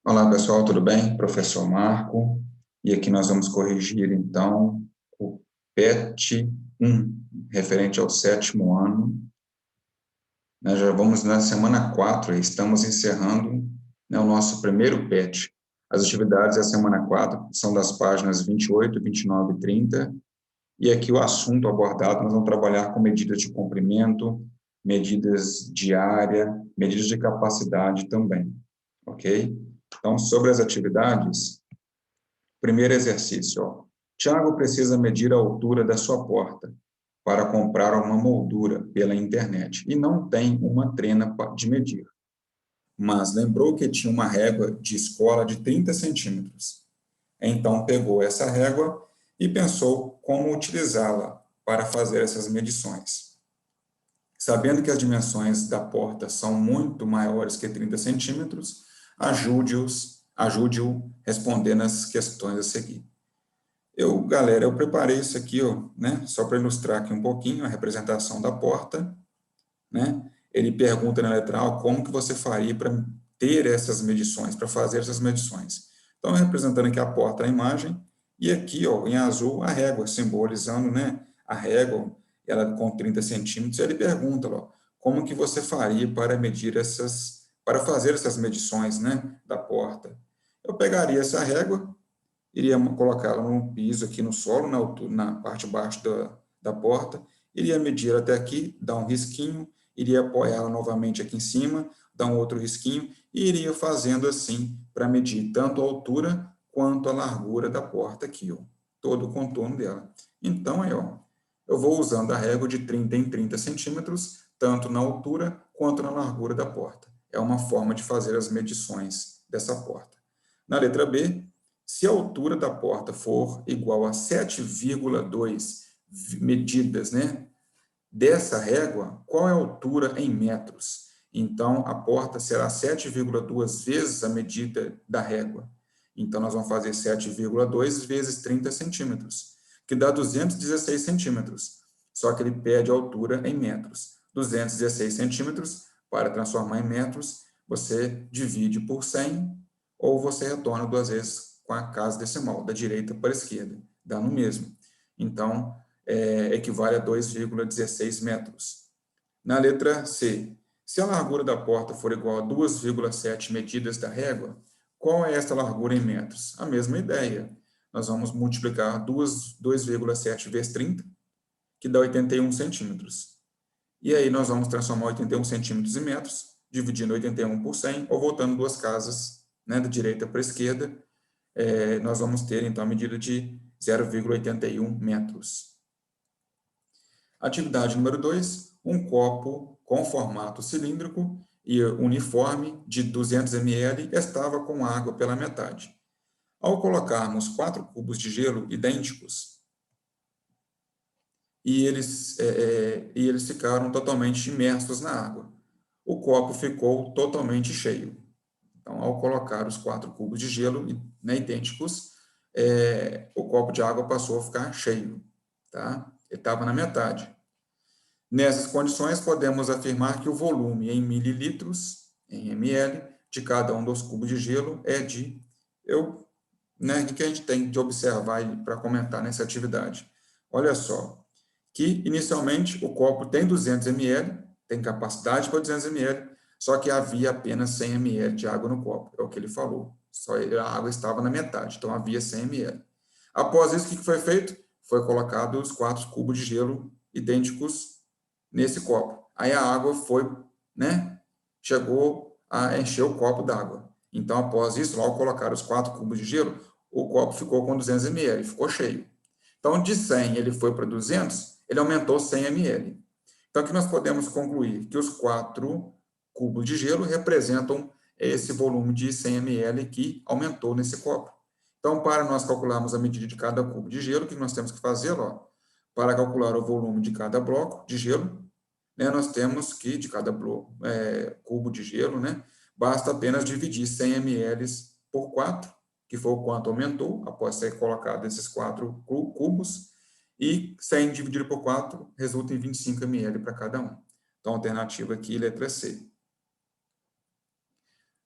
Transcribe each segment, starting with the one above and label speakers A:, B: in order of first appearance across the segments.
A: Olá, pessoal, tudo bem? Professor Marco. E aqui nós vamos corrigir, então, o PET 1, referente ao 7º ano. Nós já vamos na semana 4, estamos encerrando, né, o nosso primeiro PET. As atividades da semana 4 são das páginas 28, 29 e 30. E aqui o assunto abordado, nós vamos trabalhar com medidas de comprimento, medidas de área, medidas de capacidade também, ok? Então, sobre as atividades, primeiro exercício, ó. Tiago precisa medir a altura da sua porta para comprar uma moldura pela internet e não tem uma trena de medir, mas lembrou que tinha uma régua de escola de 30 centímetros. Então pegou essa régua e pensou como utilizá-la para fazer essas medições. Sabendo que as dimensões da porta são muito maiores que 30 centímetros, ajude-o respondendo as questões a seguir. Galera, eu preparei isso aqui, ó, né, só para ilustrar aqui um pouquinho a representação da porta, né? Ele pergunta na letra A como que você faria para ter essas medições, para fazer essas medições. Então, representando aqui a porta na imagem, e aqui, ó, em azul, a régua, simbolizando, né, a régua, ela com 30 centímetros, ele pergunta, ó, como que você faria para medir para fazer essas medições, né, da porta. Eu pegaria essa régua, iria colocá-la no piso aqui no solo, na parte de baixo da porta, iria medir até aqui, dar um risquinho, iria apoiá-la novamente aqui em cima, dar um outro risquinho, e iria fazendo assim para medir tanto a altura quanto a largura da porta aqui, ó, todo o contorno dela. Então, aí, ó, eu vou usando a régua de 30 em 30 centímetros, tanto na altura quanto na largura da porta. É uma forma de fazer as medições dessa porta. Na letra B, se a altura da porta for igual a 7,2 medidas, né, dessa régua, qual é a altura em metros? Então, a porta será 7,2 vezes a medida da régua. Então, nós vamos fazer 7,2 vezes 30 centímetros, que dá 216 centímetros. Só que ele pede a altura em metros. 216 centímetros, para transformar em metros, você divide por 100 ou você retorna duas vezes com a casa decimal, da direita para a esquerda, dá no mesmo. Então, equivale a 2,16 metros. Na letra C, se a largura da porta for igual a 2,7 medidas da régua, qual é esta largura em metros? A mesma ideia. Nós vamos multiplicar 2,7 vezes 30, que dá 81 centímetros. E aí nós vamos transformar 81 centímetros em metros, dividindo 81 por 100, ou voltando duas casas, né, da direita para a esquerda, nós vamos ter, então, a medida de 0,81 metros. Atividade número 2, um copo com formato cilíndrico e uniforme de 200 ml estava com água pela metade. Ao colocarmos 4 cubos de gelo idênticos, eles ficaram totalmente imersos na água. O copo ficou totalmente cheio. Então, ao colocar os 4 cubos de gelo, né, idênticos, o copo de água passou a ficar cheio. Tá? Ele estava na metade. Nessas condições, podemos afirmar que o volume em mililitros, em ml, de cada um dos cubos de gelo é de... né, o que a gente tem de observar para comentar nessa atividade? Olha só, que inicialmente o copo tem 200 ml, tem capacidade para 200 ml, só que havia apenas 100 ml de água no copo, é o que ele falou. Só a água estava na metade, então havia 100 ml. Após isso, o que foi feito? Foi colocado os 4 cubos de gelo idênticos nesse copo. Aí a água foi, né, chegou a encher o copo d'água. Então, após isso, logo colocar os 4 cubos de gelo, o copo ficou com 200 ml, ficou cheio. Então, de 100 ele foi para 200, ele aumentou 100 ml. Então, aqui nós podemos concluir que os 4 cubos de gelo representam esse volume de 100 ml que aumentou nesse copo. Então, para nós calcularmos a medida de cada cubo de gelo, o que nós temos que fazer? Ó, para calcular o volume de cada bloco de gelo, né, nós temos que, de cada cubo de gelo, né, basta apenas dividir 100 ml por 4, que foi o quanto aumentou após ser colocado esses 4 cubos, e 100 dividido por 4 resulta em 25 ml para cada um. Então, a alternativa aqui, letra C.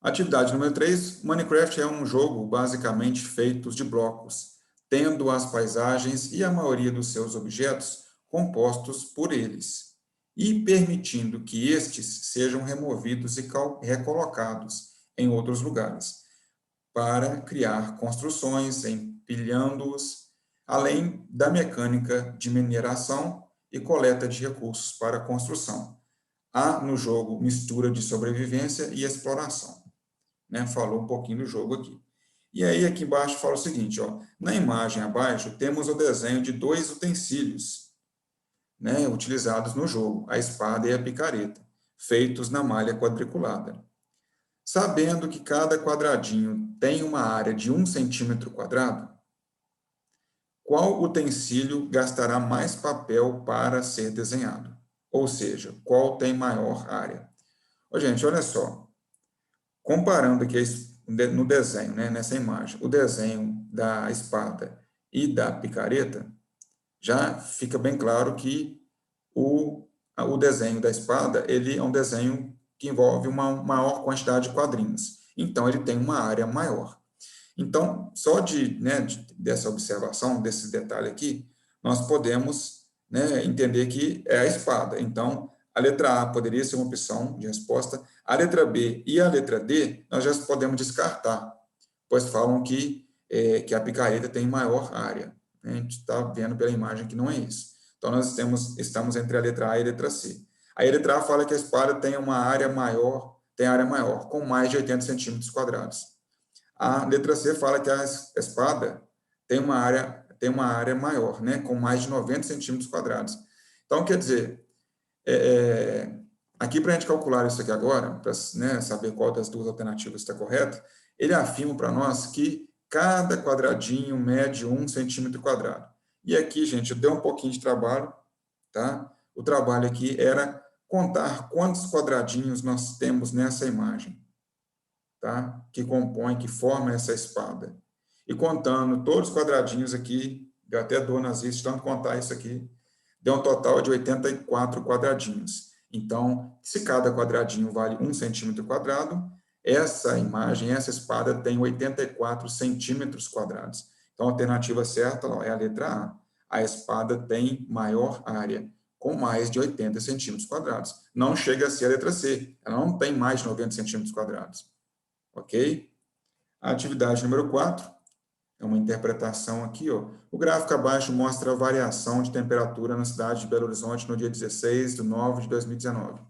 A: Atividade número 3, Minecraft é um jogo basicamente feito de blocos, tendo as paisagens e a maioria dos seus objetos compostos por eles, e permitindo que estes sejam removidos e recolocados em outros lugares, para criar construções, empilhando-os, além da mecânica de mineração e coleta de recursos para a construção. Há no jogo mistura de sobrevivência e exploração. Né? Falou um pouquinho do jogo aqui. E aí, aqui embaixo, fala o seguinte, ó, na imagem abaixo, temos o desenho de dois utensílios, né, utilizados no jogo, a espada e a picareta, feitos na malha quadriculada. Sabendo que cada quadradinho tem uma área de 1 centímetro quadrado, qual utensílio gastará mais papel para ser desenhado? Ou seja, qual tem maior área? Ô, gente, olha só. Comparando aqui no desenho, né, nessa imagem, o desenho da espada e da picareta, já fica bem claro que o desenho da espada ele é um desenho que envolve uma maior quantidade de quadrinhos. Então, ele tem uma área maior. Então, só dessa observação, desse detalhe aqui, nós podemos, né, entender que é a espada. Então, a letra A poderia ser uma opção de resposta. A letra B e a letra D, nós já podemos descartar, pois falam que a picareta tem maior área. A gente está vendo pela imagem que não é isso. Então, nós estamos entre a letra A e a letra C. Aí a letra A fala que a espada tem uma área maior, com mais de 80 centímetros quadrados. A letra C fala que a espada tem uma área maior, né, com mais de 90 centímetros quadrados. Então, quer dizer, aqui para a gente calcular isso aqui agora, para, né, saber qual das duas alternativas está correta, ele afirma para nós que cada quadradinho mede 1 centímetro quadrado. E aqui, gente, deu um pouquinho de trabalho, tá? O trabalho aqui era contar quantos quadradinhos nós temos nessa imagem, tá? Que compõe, que forma essa espada. E contando todos os quadradinhos aqui, deu até dor nas vistas, tanto contar isso aqui, deu um total de 84 quadradinhos. Então, se cada quadradinho vale 1 centímetro quadrado, essa imagem, essa espada tem 84 centímetros quadrados. Então, a alternativa certa é a letra A. A espada tem maior área, com mais de 80 centímetros quadrados. Não chega a ser a letra C, ela não tem mais de 90 centímetros quadrados. Ok? A atividade número 4 é uma interpretação aqui, ó. O gráfico abaixo mostra a variação de temperatura na cidade de Belo Horizonte no dia 16/9/2019,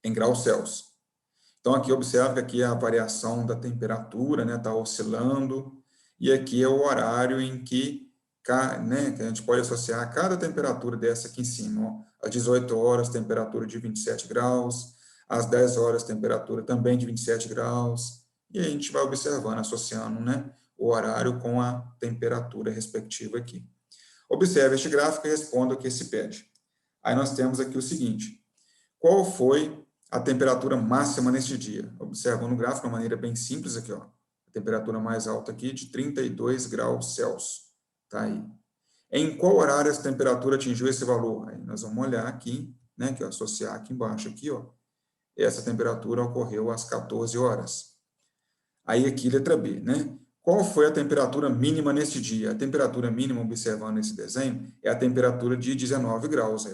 A: em graus Celsius. Então, aqui observa que aqui é a variação da temperatura, né, está oscilando, e aqui é o horário em que, né, que a gente pode associar cada temperatura dessa aqui em cima. Ó. Às 18 horas, temperatura de 27 graus, às 10 horas, temperatura também de 27 graus, e a gente vai observando, associando, né, o horário com a temperatura respectiva aqui. Observe este gráfico e responda o que se pede. Aí nós temos aqui o seguinte: qual foi a temperatura máxima neste dia? Observando no gráfico de uma maneira bem simples aqui, ó. A temperatura mais alta aqui de 32 graus Celsius. Tá aí. Em qual horário essa temperatura atingiu esse valor? Aí nós vamos olhar aqui, né, que eu associar aqui embaixo aqui, ó. Essa temperatura ocorreu às 14 horas. Aí aqui, letra B, né? Qual foi a temperatura mínima neste dia? A temperatura mínima, observando esse desenho, é a temperatura de 19 graus.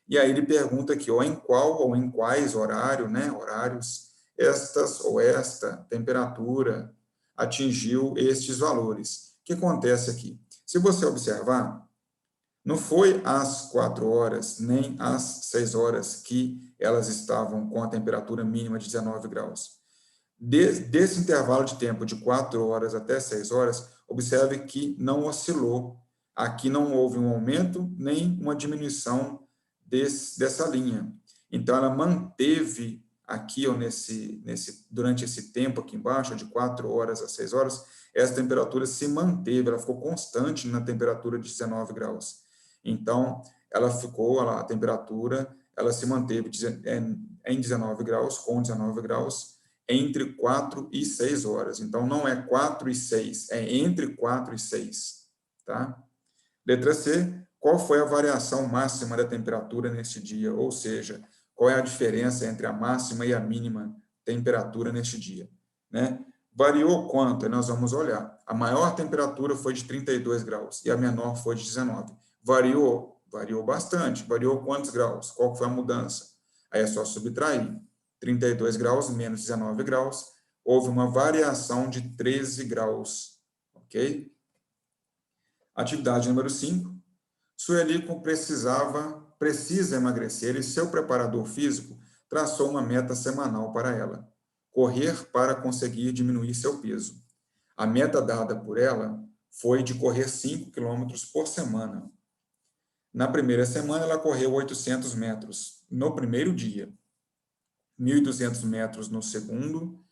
A: E aí ele pergunta aqui, ó, em qual ou em quais horário, né, horários, esta temperatura atingiu estes valores. O que acontece aqui? Se você observar, não foi às 4 horas, nem às 6 horas que elas estavam com a temperatura mínima de 19 graus. Desse intervalo de tempo de 4 horas até 6 horas, observe que não oscilou. Aqui não houve um aumento nem uma diminuição dessa linha. Então, ela manteve aqui, ó, durante esse tempo aqui embaixo, de 4 horas a 6 horas, essa temperatura se manteve, ela ficou constante na temperatura de 19 graus. Então, a temperatura, ela se manteve em 19 graus, com 19 graus, entre 4 e 6 horas. Então, não é 4 e 6, é entre 4 e 6. Tá? Letra C, qual foi a variação máxima da temperatura neste dia? Ou seja, qual é a diferença entre a máxima e a mínima temperatura neste dia, né? Variou quanto? Aí nós vamos olhar. A maior temperatura foi de 32 graus e a menor foi de 19. Variou? Variou bastante. Variou quantos graus? Qual foi a mudança? Aí é só subtrair. 32 graus menos 19 graus, houve uma variação de 13 graus, ok? Atividade número 5. Sueli precisa emagrecer e seu preparador físico traçou uma meta semanal para ela: correr para conseguir diminuir seu peso. A meta dada por ela foi de correr 5 quilômetros por semana. Na primeira semana, ela correu 800 metros no primeiro dia, 1.200 metros no segundo,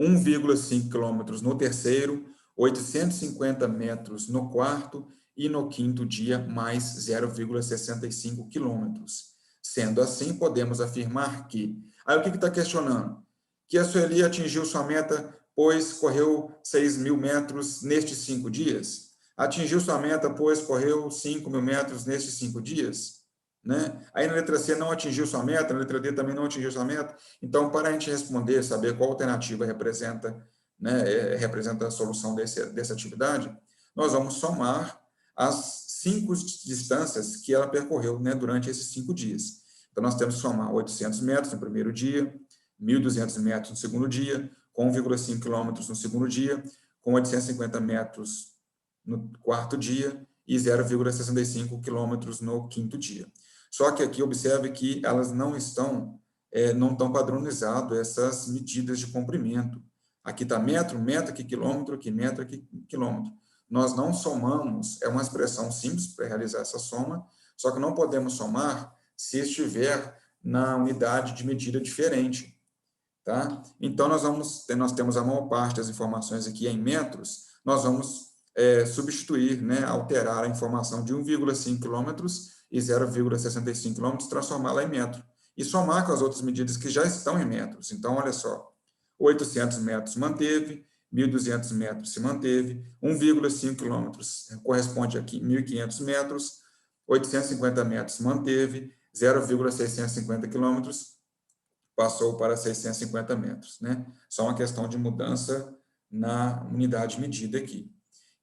A: 1,5 quilômetros no terceiro, 850 metros no quarto e no quinto dia, mais 0,65 quilômetros. Sendo assim, podemos afirmar que... Aí o que está questionando? Que a Sueli atingiu sua meta, pois correu 6.000 metros nestes 5 dias? Atingiu sua meta, pois correu 5.000 metros nestes 5 dias? Né? Aí na letra C não atingiu sua meta, na letra D também não atingiu sua meta. Então, para a gente responder, saber qual alternativa representa, né, representa a solução dessa atividade, nós vamos somar as 5 distâncias que ela percorreu, né, durante esses 5 dias. Então, nós temos que somar 800 metros no primeiro dia, 1.200 metros no segundo dia, com 1,5 quilômetros no segundo dia, com 850 metros no quarto dia e 0,65 quilômetros no quinto dia. Só que aqui observe que elas não estão padronizadas essas medidas de comprimento. Aqui está metro, metro, aqui quilômetro, aqui metro, aqui quilômetro. Nós não somamos, é uma expressão simples para realizar essa soma, só que não podemos somar se estiver na unidade de medida diferente. Tá? Então, nós temos a maior parte das informações aqui em metros, nós vamos substituir, né, alterar a informação de 1,5 km e 0,65 km, transformá-la em metro, e somar com as outras medidas que já estão em metros. Então, olha só, 800 metros manteve, 1.200 metros se manteve, 1,5 km corresponde aqui 1.500 metros, 850 metros manteve, 0,650 km passou para 650 metros, né? Só uma questão de mudança na unidade medida aqui.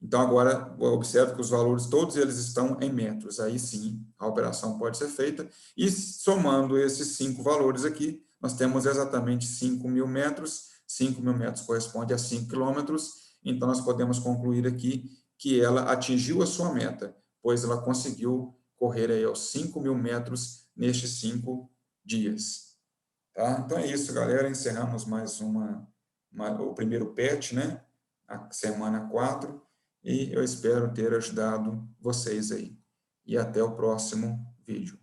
A: Então, agora, observe que os valores, todos eles estão em metros. Aí, sim, a operação pode ser feita. E, somando esses 5 valores aqui, nós temos exatamente 5.000 metros. 5.000 metros corresponde a 5 quilômetros. Então, nós podemos concluir aqui que ela atingiu a sua meta, pois ela conseguiu correr aí aos 5.000 metros nestes 5 dias. Tá? Então é isso, galera. Encerramos mais o primeiro PET, né? A semana 4. E eu espero ter ajudado vocês aí. E até o próximo vídeo.